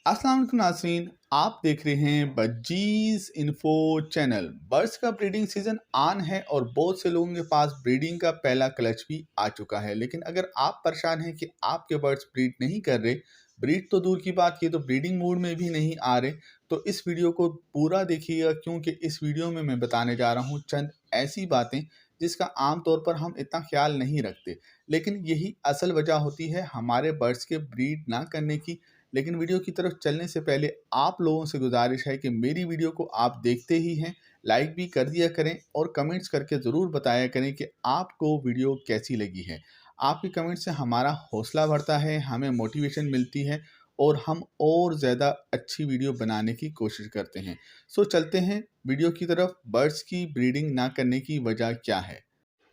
अस्सलाम वालेकुम नाज़रीन, आप देख रहे हैं बज्जीज़ इन्फो चैनल। बर्ड्स का ब्रीडिंग सीजन ऑन है और बहुत से लोगों के पास ब्रीडिंग का पहला क्लच भी आ चुका है। लेकिन अगर आप परेशान हैं कि आपके बर्ड्स ब्रीड नहीं कर रहे, ब्रीड तो दूर की बात की तो ब्रीडिंग मूड में भी नहीं आ रहे, तो इस वीडियो को पूरा देखिएगा, क्योंकि इस वीडियो में मैं बताने जा रहा हूँ चंद ऐसी बातें जिसका आमतौर पर हम इतना ख्याल नहीं रखते, लेकिन यही असल वजह होती है हमारे बर्ड्स के ब्रीड ना करने की। लेकिन वीडियो की तरफ चलने से पहले आप लोगों से गुजारिश है कि मेरी वीडियो को आप देखते ही हैं, लाइक भी कर दिया करें और कमेंट्स करके ज़रूर बताया करें कि आपको वीडियो कैसी लगी है। आपके कमेंट से हमारा हौसला बढ़ता है, हमें मोटिवेशन मिलती है और हम और ज़्यादा अच्छी वीडियो बनाने की कोशिश करते हैं। सो चलते हैं वीडियो की तरफ। बर्ड्स की ब्रीडिंग ना करने की वजह क्या है?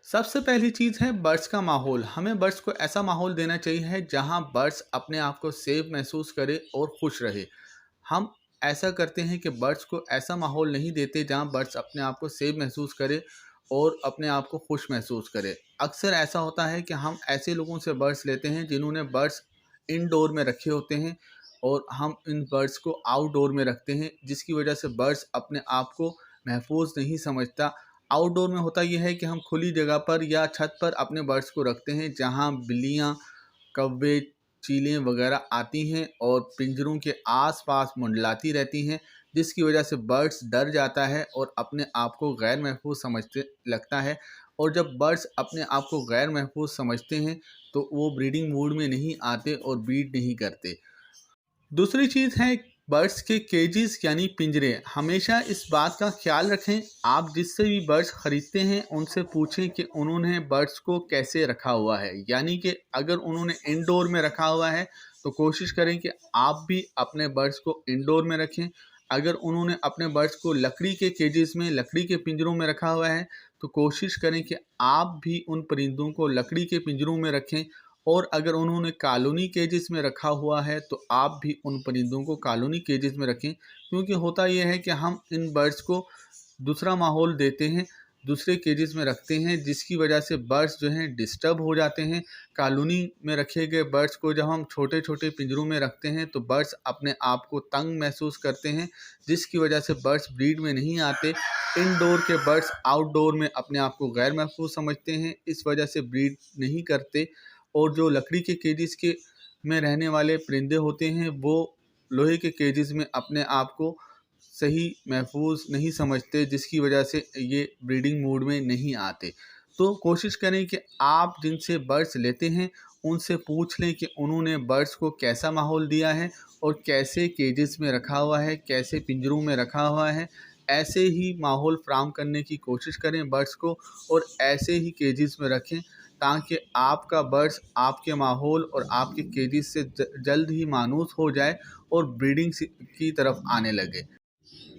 सबसे पहली चीज़ है बर्ड्स का माहौल। हमें बर्ड्स को ऐसा माहौल देना चाहिए है जहां बर्ड्स अपने आप को सेफ महसूस करे और खुश रहे। हम ऐसा करते हैं कि बर्ड्स को ऐसा माहौल नहीं देते जहां बर्ड्स अपने आप को सेफ महसूस करे और अपने आप को खुश महसूस करे। अक्सर ऐसा होता है कि हम ऐसे लोगों से बर्ड्स लेते हैं जिन्होंने बर्ड्स इनडोर में रखे होते हैं और हम इन बर्ड्स को आउटडोर में रखते हैं, जिसकी वजह से बर्ड्स अपने आप को महफूज नहीं समझता। आउटडोर में होता यह है कि हम खुली जगह पर या छत पर अपने बर्ड्स को रखते हैं जहां बिल्लियां, कौवे, चीलें वगैरह आती हैं और पिंजरों के आसपास मंडलाती रहती हैं, जिसकी वजह से बर्ड्स डर जाता है और अपने आप को गैर महफूज समझते लगता है। और जब बर्ड्स अपने आप को गैर महफूज समझते हैं तो वो ब्रीडिंग मूड में नहीं आते और ब्रीड नहीं करते। दूसरी चीज़ है बर्ड्स के केजेस यानी पिंजरे। हमेशा इस बात का ख्याल रखें, आप जिससे भी बर्ड्स ख़रीदते हैं उनसे पूछें कि उन्होंने बर्ड्स को कैसे रखा हुआ है। यानी कि अगर उन्होंने इंडोर में रखा हुआ है तो कोशिश करें कि आप भी अपने बर्ड्स को इंडोर में रखें। अगर उन्होंने अपने बर्ड्स को लकड़ी के केजेस में, लकड़ी के पिंजरों में रखा हुआ है तो कोशिश करें कि आप भी उन परिंदों को लकड़ी के पिंजरों में रखें। और अगर उन्होंने कॉलोनी केजेस में रखा हुआ है तो आप भी उन परिंदों को कॉलोनी केजेस में रखें, क्योंकि होता यह है कि हम इन बर्ड्स को दूसरा माहौल देते हैं, दूसरे केजेस में रखते हैं, जिसकी वजह से बर्ड्स जो हैं डिस्टर्ब हो जाते हैं। कॉलोनी में रखे गए बर्ड्स को जब हम छोटे छोटे पिंजरों में रखते हैं तो बर्ड्स अपने आप को तंग महसूस करते हैं, जिसकी वजह से बर्ड्स ब्रीड में नहीं आते। इनडोर के बर्ड्स आउटडोर में अपने आप को गैर महफूज समझते हैं, इस वजह से ब्रीड नहीं करते। और जो लकड़ी के केजेस के में रहने वाले परिंदे होते हैं वो लोहे के केजेस में अपने आप को सही महफूज नहीं समझते, जिसकी वजह से ये ब्रीडिंग मूड में नहीं आते। तो कोशिश करें कि आप जिनसे बर्ड्स लेते हैं उनसे पूछ लें कि उन्होंने बर्ड्स को कैसा माहौल दिया है और कैसे केजेस में रखा हुआ है, कैसे पिंजरों में रखा हुआ है। ऐसे ही माहौल फ्राहम करने की कोशिश करें बर्ड्स को और ऐसे ही केजेस में रखें, ताकि आपका बर्ड्स आपके माहौल और आपके केजेस से जल्द ही मानूस हो जाए और ब्रीडिंग की तरफ आने लगे।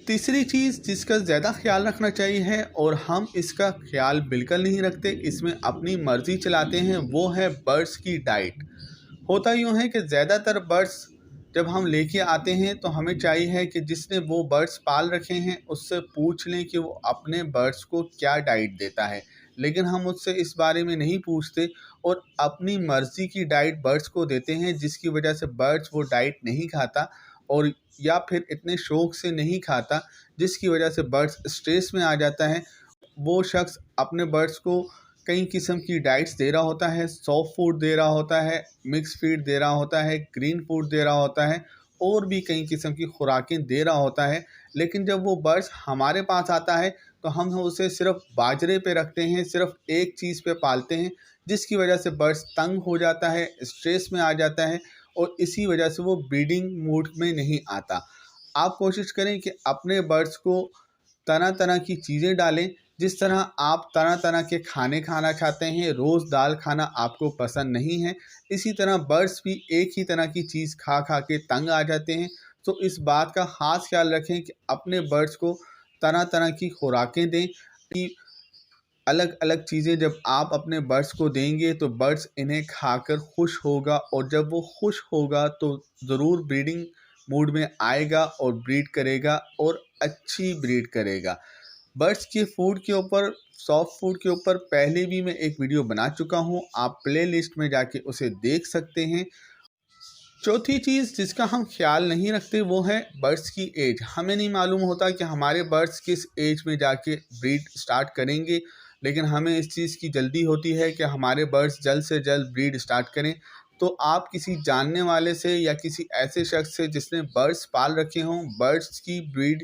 तीसरी चीज़ जिसका ज़्यादा ख्याल रखना चाहिए है और हम इसका ख्याल बिल्कुल नहीं रखते, इसमें अपनी मर्ज़ी चलाते हैं, वो है बर्ड्स की डाइट। होता यूँ है कि ज़्यादातर बर्ड्स जब हम लेके आते हैं तो हमें चाहिए है कि जिसने वो बर्ड्स पाल रखे हैं उससे पूछ लें कि वो अपने बर्ड्स को क्या डाइट देता है। लेकिन हम उससे इस बारे में नहीं पूछते और अपनी मर्ज़ी की डाइट बर्ड्स को देते हैं, जिसकी वजह से बर्ड्स वो डाइट नहीं खाता और या फिर इतने शौक से नहीं खाता, जिसकी वजह से बर्ड्स स्ट्रेस में आ जाता है। वो शख्स अपने बर्ड्स को कई किस्म की डाइट्स दे रहा होता है, सॉफ्ट फूड दे रहा होता है, मिक्स फीड दे रहा होता है, ग्रीन फूड दे रहा होता है और भी कई किस्म की खुराकें दे रहा होता है। लेकिन जब वो बर्ड्स हमारे पास आता है तो हम उसे सिर्फ बाजरे पे रखते हैं, सिर्फ एक चीज़ पे पालते हैं, जिसकी वजह से बर्ड्स तंग हो जाता है, स्ट्रेस में आ जाता है और इसी वजह से वो ब्रीडिंग मूड में नहीं आता। आप कोशिश करें कि अपने बर्ड्स को तरह तरह की चीज़ें डालें। जिस तरह आप तरह तरह के खाने खाना चाहते हैं, रोज़ दाल खाना आपको पसंद नहीं है, इसी तरह बर्ड्स भी एक ही तरह की चीज़ खा खा के तंग आ जाते हैं। तो इस बात का ख़ास ख्याल रखें कि अपने बर्ड्स को तरह तरह की खुराकें दें कि अलग अलग चीज़ें जब आप अपने बर्ड्स को देंगे तो बर्ड्स इन्हें खाकर खुश होगा और जब वो खुश होगा तो ज़रूर ब्रीडिंग मूड में आएगा और ब्रीड करेगा और अच्छी ब्रीड करेगा। बर्ड्स के फूड के ऊपर, सॉफ्ट फूड के ऊपर पहले भी मैं एक वीडियो बना चुका हूँ, आप प्लेलिस्ट में जाके उसे देख सकते हैं। चौथी चीज़ जिसका हम ख्याल नहीं रखते वो है बर्ड्स की एज। हमें नहीं मालूम होता कि हमारे बर्ड्स किस एज में जाके ब्रीड स्टार्ट करेंगे, लेकिन हमें इस चीज़ की जल्दी होती है कि हमारे बर्ड्स जल्द से जल्द ब्रीड स्टार्ट करें। तो आप किसी जानने वाले से या किसी ऐसे शख्स से जिसने बर्ड्स पाल रखे हों, बर्ड्स की ब्रीड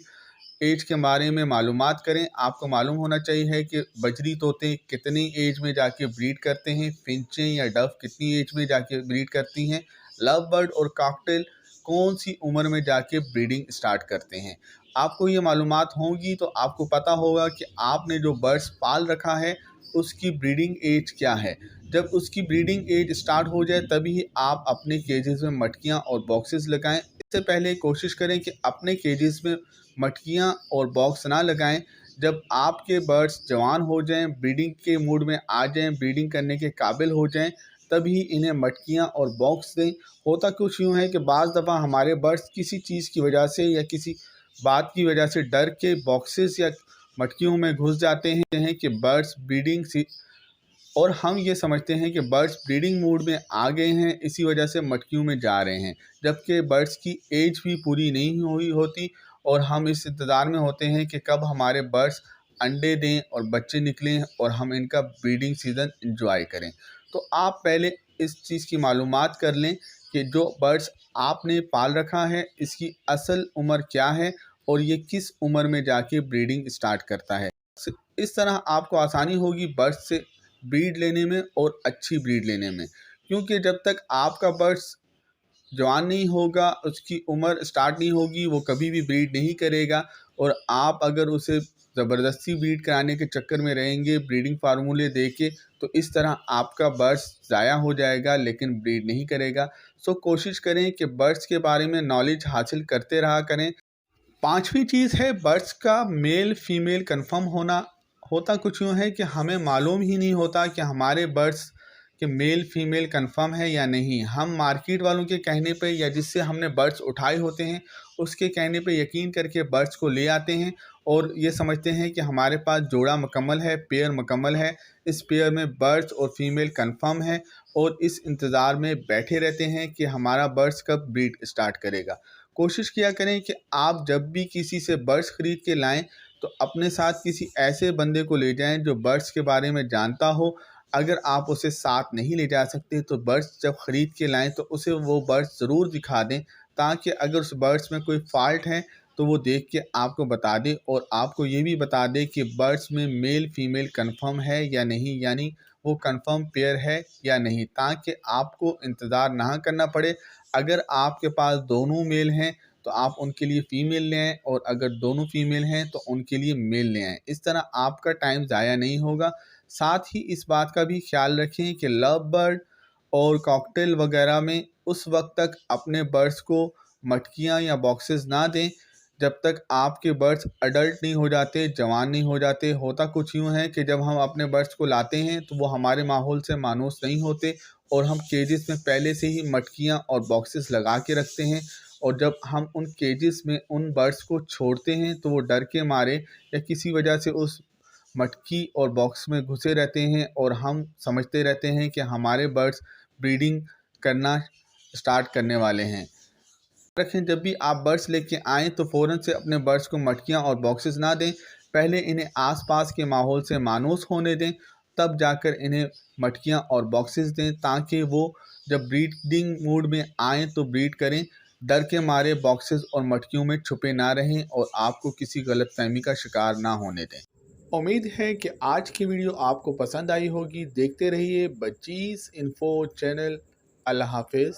एज के बारे में मालूमात करें। आपको मालूम होना चाहिए कि बजरी तोते कितनी एज में जाके ब्रीड करते हैं, फिंचें या डव कितनी एज में जाके ब्रीड करती हैं, लव बर्ड और कॉकटेल कौन सी उम्र में जाके ब्रीडिंग स्टार्ट करते हैं। आपको ये मालूमात होंगी तो आपको पता होगा कि आपने जो बर्ड्स पाल रखा है उसकी ब्रीडिंग एज क्या है। जब उसकी ब्रीडिंग एज स्टार्ट हो जाए तभी आप अपने केजेस में मटकियाँ और बॉक्सेस लगाएं। इससे पहले कोशिश करें कि अपने केजेस में मटकियाँ और बॉक्स ना लगाएं। जब आपके बर्ड्स जवान हो जाएं, ब्रीडिंग के मूड में आ जाएं, ब्रीडिंग करने के काबिल हो जाएं, तभी इन्हें मटकियाँ और बॉक्स दें। होता कुछ यूँ है कि बाज़ दफ़ा हमारे बर्ड्स किसी चीज़ की वजह से या किसी बात की वजह से डर के बॉक्सेस या मटकियों में घुस जाते हैं कि बर्ड्स ब्रीडिंग सी, और हम ये समझते हैं कि बर्ड्स ब्रीडिंग मूड में आ गए हैं, इसी वजह से मटकियों में जा रहे हैं, जबकि बर्ड्स की एज भी पूरी नहीं हुई होती और हम इस इंतज़ार में होते हैं कि कब हमारे बर्ड्स अंडे दें और बच्चे निकलें और हम इनका ब्रीडिंग सीज़न एंजॉय करें। तो आप पहले इस चीज़ की मालूमात कर लें कि जो बर्ड्स आपने पाल रखा है इसकी असल उम्र क्या है और ये किस उम्र में जाके ब्रीडिंग स्टार्ट करता है। इस तरह आपको आसानी होगी बर्ड्स से ब्रीड लेने में और अच्छी ब्रीड लेने में, क्योंकि जब तक आपका बर्ड्स जवान नहीं होगा, उसकी उम्र स्टार्ट नहीं होगी, वो कभी भी ब्रीड नहीं करेगा। और आप अगर उसे ज़बरदस्ती ब्रीड कराने के चक्कर में रहेंगे ब्रीडिंग फार्मूले दे के, तो इस तरह आपका बर्ड्स ज़ाया हो जाएगा लेकिन ब्रीड नहीं करेगा। सो कोशिश करें कि बर्ड्स के बारे में नॉलेज हासिल करते रहा करें। पांचवी चीज़ है बर्ड्स का मेल फीमेल कंफर्म होना। होता कुछ यूँ है कि हमें मालूम ही नहीं होता कि हमारे बर्ड्स के मेल फीमेल कंफर्म है या नहीं। हम मार्केट वालों के कहने पे या जिससे हमने बर्ड्स उठाए होते हैं उसके कहने पे यकीन करके बर्ड्स को ले आते हैं और ये समझते हैं कि हमारे पास जोड़ा मुकम्मल है, पेयर मुकम्मल है, इस पेयर में बर्ड्स और फीमेल कंफर्म है, और इस इंतज़ार में बैठे रहते हैं कि हमारा बर्ड्स कब ब्रीड स्टार्ट करेगा। कोशिश किया करें कि आप जब भी किसी से बर्ड्स ख़रीद के लाएं तो अपने साथ किसी ऐसे बंदे को ले जाएं जो बर्ड्स के बारे में जानता हो। अगर आप उसे साथ नहीं ले जा सकते तो बर्ड्स जब ख़रीद के लाएं तो उसे वो बर्ड्स ज़रूर दिखा दें, ताकि अगर उस बर्ड्स में कोई फ़ाल्ट है तो वो देख के आपको बता दे और आपको ये भी बता दे कि बर्ड्स में मेल फीमेल कंफर्म है या नहीं, यानी वो कंफर्म पेयर है या नहीं, ताकि आपको इंतज़ार ना करना पड़े। अगर आपके पास दोनों मेल हैं तो आप उनके लिए फ़ीमेल ले आएँ और अगर दोनों फ़ीमेल हैं तो उनके लिए मेल ले आएँ। इस तरह आपका टाइम ज़ाया नहीं होगा। साथ ही इस बात का भी ख्याल रखें कि लव बर्ड और कॉकटेल वगैरह में उस वक्त तक अपने बर्ड्स को मटकियाँ या बॉक्सेस ना दें जब तक आपके बर्ड्स अडल्ट नहीं हो जाते, जवान नहीं हो जाते। होता कुछ यूँ है कि जब हम अपने बर्ड्स को लाते हैं तो वो हमारे माहौल से मानूस नहीं होते और हम केजेस में पहले से ही मटकियाँ और बॉक्सेस लगा के रखते हैं, और जब हम उन केजेस में उन बर्ड्स को छोड़ते हैं तो वो डर के मारे या किसी वजह से उस मटकी और बॉक्स में घुसे रहते हैं और हम समझते रहते हैं कि हमारे बर्ड्स ब्रीडिंग करना स्टार्ट करने वाले हैं। रखें जब भी आप बर्ड्स लेके आएँ तो फ़ौरन से अपने बर्ड्स को मटकियाँ और बॉक्सेस ना दें, पहले इन्हें आसपास के माहौल से मानूस होने दें, तब जाकर इन्हें मटकियाँ और बॉक्सेस दें, ताकि वो जब ब्रीडिंग मूड में आएँ तो ब्रीड करें। डर के मारे बॉक्सेस और मटकियों में छुपे ना रहें और आपको किसी गलतफहमी का शिकार ना होने दें। उम्मीद है कि आज की वीडियो आपको पसंद आई होगी। देखते रहिए बच्चीज़ इन्फो चैनल। अल्लाह हाफिज़।